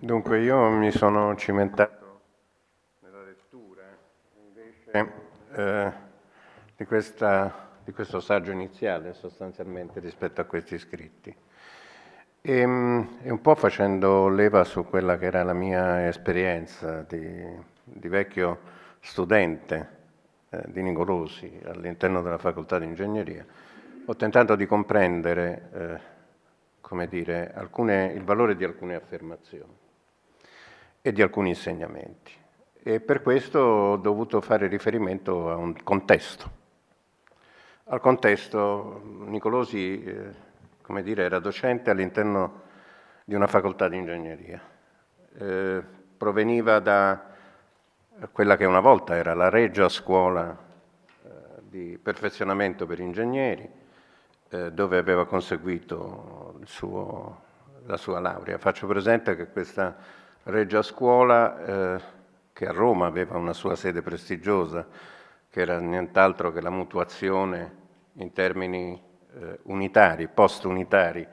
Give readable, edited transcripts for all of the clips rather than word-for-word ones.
Dunque io mi sono cimentato nella lettura invece di questo saggio iniziale sostanzialmente rispetto a questi scritti e un po' facendo leva su quella che era la mia esperienza di vecchio studente di Nicolosi all'interno della facoltà di ingegneria, ho tentato di comprendere come dire, il valore di alcune affermazioni e di alcuni insegnamenti. E per questo ho dovuto fare riferimento a un contesto. Al contesto, Nicolosi, come dire, era docente all'interno di una facoltà di ingegneria. Proveniva da quella che una volta era la Regia Scuola di perfezionamento per ingegneri, dove aveva conseguito la sua laurea. Faccio presente che questa Regia Scuola, che a Roma aveva una sua sede prestigiosa, che era nient'altro che la mutuazione in termini unitari, post-unitari,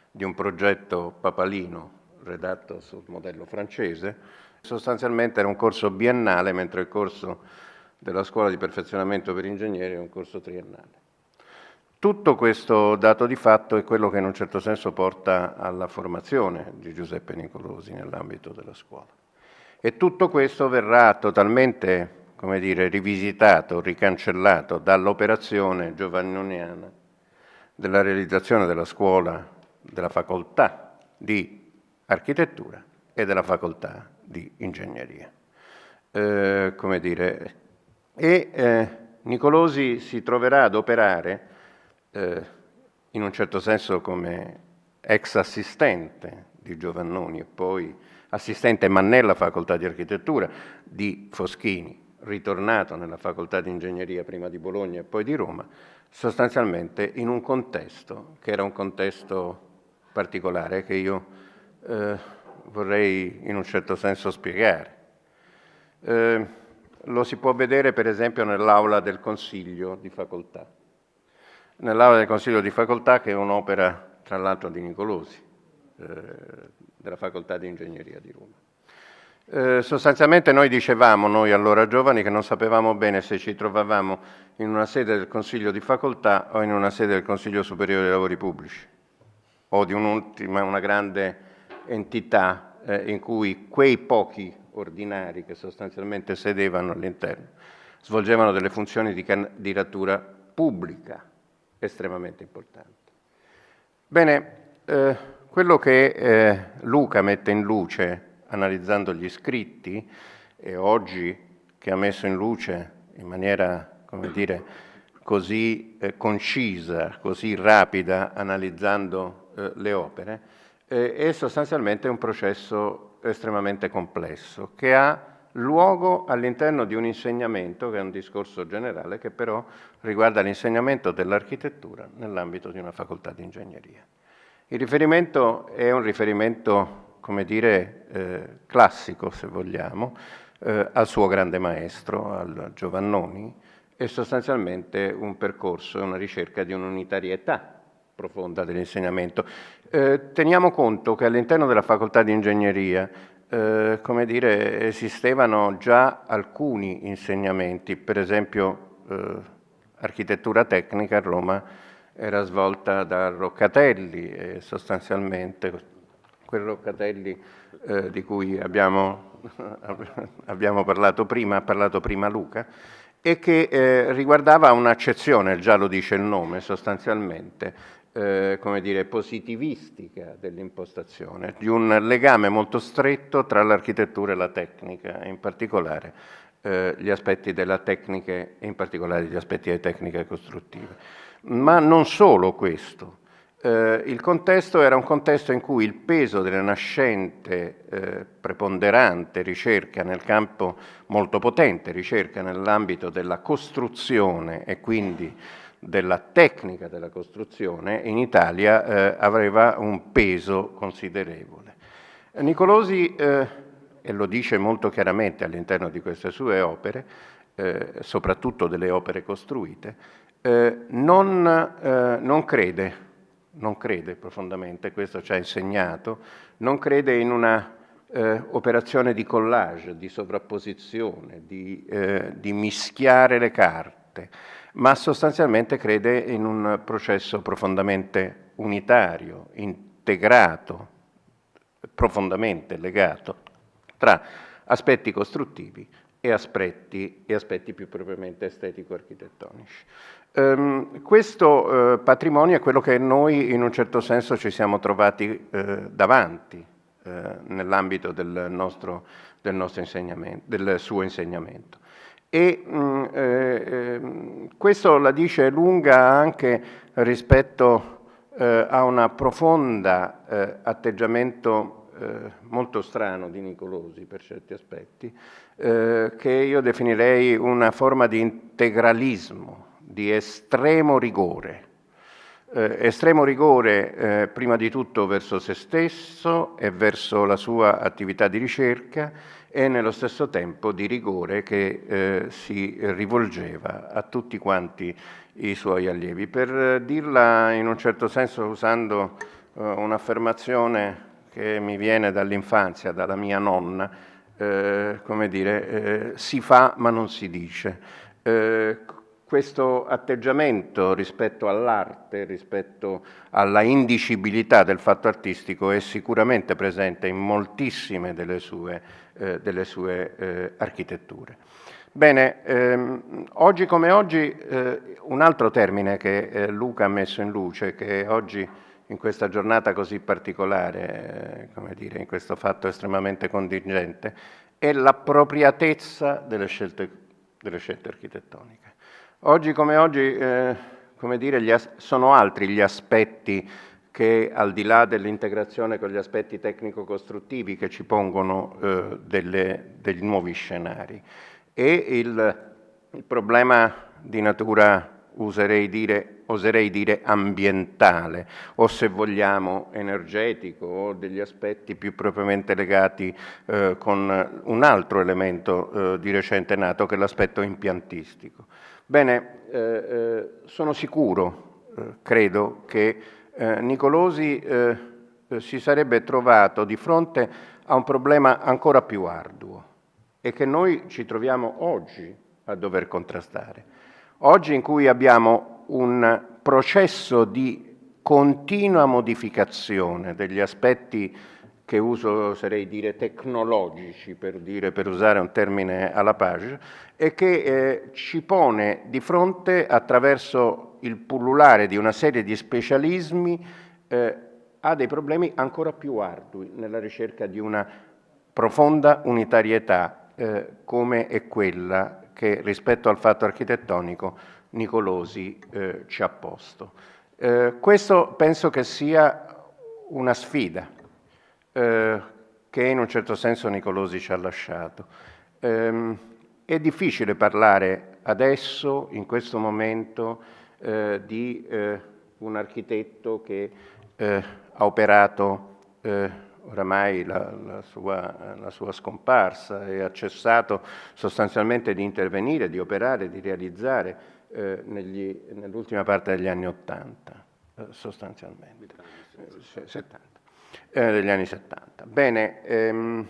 di un progetto papalino redatto sul modello francese, sostanzialmente era un corso biennale, mentre il corso della Scuola di perfezionamento per ingegneri è un corso triennale. Tutto questo dato di fatto è quello che in un certo senso porta alla formazione di Giuseppe Nicolosi nell'ambito della scuola. E tutto questo verrà totalmente, come dire, rivisitato, ricancellato dall'operazione giovannoniana della realizzazione della scuola, della facoltà di architettura e della facoltà di ingegneria. Come dire, Nicolosi si troverà ad operare in un certo senso come ex assistente di Giovannoni e poi assistente ma nella facoltà di architettura di Foschini, ritornato nella facoltà di ingegneria prima di Bologna e poi di Roma, sostanzialmente in un contesto che era un contesto particolare che io vorrei in un certo senso spiegare. Lo si può vedere per esempio nell'aula del Consiglio di Facoltà. Nell'aula del Consiglio di Facoltà, che è un'opera tra l'altro di Nicolosi, della Facoltà di Ingegneria di Roma. Sostanzialmente noi allora giovani, che non sapevamo bene se ci trovavamo in una sede del Consiglio di Facoltà o in una sede del Consiglio Superiore dei Lavori Pubblici, o di una grande entità in cui quei pochi ordinari che sostanzialmente sedevano all'interno svolgevano delle funzioni di candidatura pubblica estremamente importanti. Bene, quello che Luca mette in luce analizzando gli scritti e oggi che ha messo in luce in maniera, come dire, così concisa, così rapida, analizzando le opere, è sostanzialmente un processo estremamente complesso che ha luogo all'interno di un insegnamento, che è un discorso generale, che però riguarda l'insegnamento dell'architettura nell'ambito di una facoltà di ingegneria. Il riferimento è un riferimento, come dire, classico, se vogliamo, al suo grande maestro, al Giovannoni, è sostanzialmente un percorso, una ricerca di un'unitarietà profonda dell'insegnamento. Teniamo conto che all'interno della facoltà di ingegneria come dire, esistevano già alcuni insegnamenti, per esempio architettura tecnica a Roma era svolta da Roccatelli e sostanzialmente quel Roccatelli di cui abbiamo parlato prima, ha parlato prima Luca, e che riguardava un'accezione, già lo dice il nome sostanzialmente, come dire, positivistica dell'impostazione, di un legame molto stretto tra l'architettura e la tecnica, in particolare gli aspetti della tecnica e in particolare gli aspetti delle tecniche costruttive. Ma non solo questo. Il contesto era un contesto in cui il peso della nascente, preponderante ricerca nel campo, molto potente ricerca nell'ambito della costruzione e quindi della tecnica della costruzione in Italia aveva un peso considerevole. Nicolosi, e lo dice molto chiaramente all'interno di queste sue opere, soprattutto delle opere costruite, non crede profondamente, questo ci ha insegnato, non crede in una operazione di collage, di sovrapposizione, di mischiare le carte, ma sostanzialmente crede in un processo profondamente unitario, integrato, profondamente legato tra aspetti costruttivi e aspetti più propriamente estetico-architettonici. Questo patrimonio è quello che noi in un certo senso ci siamo trovati davanti nell'ambito del suo insegnamento. E questo la dice lunga anche rispetto a un profonda atteggiamento molto strano di Nicolosi per certi aspetti, che io definirei una forma di integralismo, di estremo rigore. Estremo rigore prima di tutto verso se stesso e verso la sua attività di ricerca, e nello stesso tempo di rigore che si rivolgeva a tutti quanti i suoi allievi. Per dirla in un certo senso usando un'affermazione che mi viene dall'infanzia, dalla mia nonna, come dire, si fa ma non si dice. Questo atteggiamento rispetto all'arte, rispetto alla indicibilità del fatto artistico è sicuramente presente in moltissime delle sue architetture. Bene, oggi come oggi un altro termine che Luca ha messo in luce, che oggi in questa giornata così particolare, come dire, in questo fatto estremamente contingente, è l'appropriatezza delle scelte architettoniche. Oggi come oggi, come dire, sono altri gli aspetti che, al di là dell'integrazione con gli aspetti tecnico-costruttivi, che ci pongono degli nuovi scenari. E il problema di natura, oserei dire ambientale, o se vogliamo energetico, o degli aspetti più propriamente legati con un altro elemento di recente nato, che è l'aspetto impiantistico. Bene, sono sicuro, credo, che Nicolosi si sarebbe trovato di fronte a un problema ancora più arduo e che noi ci troviamo oggi a dover contrastare. Oggi in cui abbiamo un processo di continua modificazione degli aspetti che oserei dire tecnologici, per usare un termine alla page, e che ci pone di fronte, attraverso il pullulare di una serie di specialismi, a dei problemi ancora più ardui nella ricerca di una profonda unitarietà come è quella che rispetto al fatto architettonico Nicolosi ci ha posto. Questo penso che sia una sfida che in un certo senso Nicolosi ci ha lasciato. È difficile parlare adesso, in questo momento, di un architetto che ha operato oramai la sua scomparsa e ha cessato sostanzialmente di intervenire, di operare, di realizzare nell'ultima parte degli anni '80, sostanzialmente. 70. Degli anni 70. Bene, è un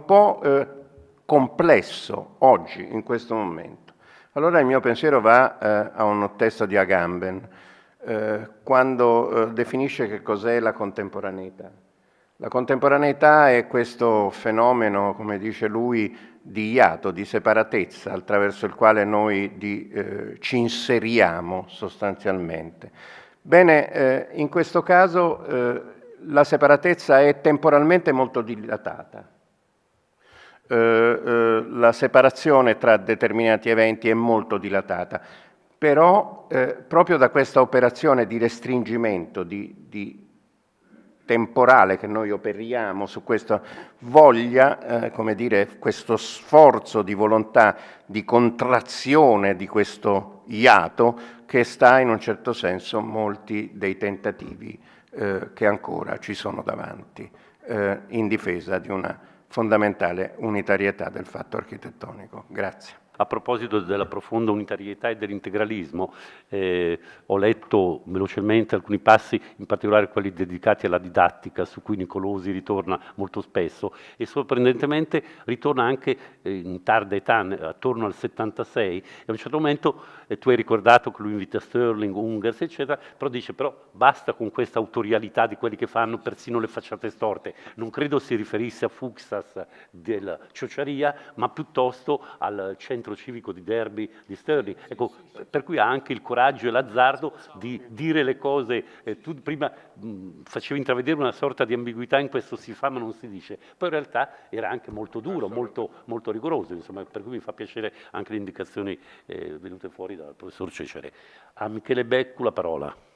po' complesso oggi, in questo momento. Allora il mio pensiero va a un testo di Agamben, quando definisce che cos'è la contemporaneità. La contemporaneità è questo fenomeno, come dice lui, di iato, di separatezza, attraverso il quale noi ci inseriamo sostanzialmente. Bene, in questo caso la separatezza è temporalmente molto dilatata. La separazione tra determinati eventi è molto dilatata, però proprio da questa operazione di restringimento, di temporale che noi operiamo su questa voglia, come dire, questo sforzo di volontà di contrazione di questo iato, che sta in un certo senso molti dei tentativi che ancora ci sono davanti in difesa di una fondamentale unitarietà del fatto architettonico. Grazie. a proposito della profonda unitarietà e dell'integralismo, ho letto velocemente alcuni passi, in particolare quelli dedicati alla didattica, su cui Nicolosi ritorna molto spesso, e sorprendentemente ritorna anche in tarda età, attorno al 76, e a un certo momento, tu hai ricordato che lui invita Stirling, Ungers, eccetera, però dice, però basta con questa autorialità di quelli che fanno persino le facciate storte. Non credo si riferisse a Fuxas della ciociaria, ma piuttosto al centro civico di Derby di Stirling. Ecco, per cui ha anche il coraggio e l'azzardo di dire le cose. Tu prima facevi intravedere una sorta di ambiguità in questo si fa ma non si dice, poi in realtà era anche molto duro, molto rigoroso, insomma, per cui mi fa piacere anche le indicazioni venute fuori dal professor Cecere. A Michele Beccu la parola.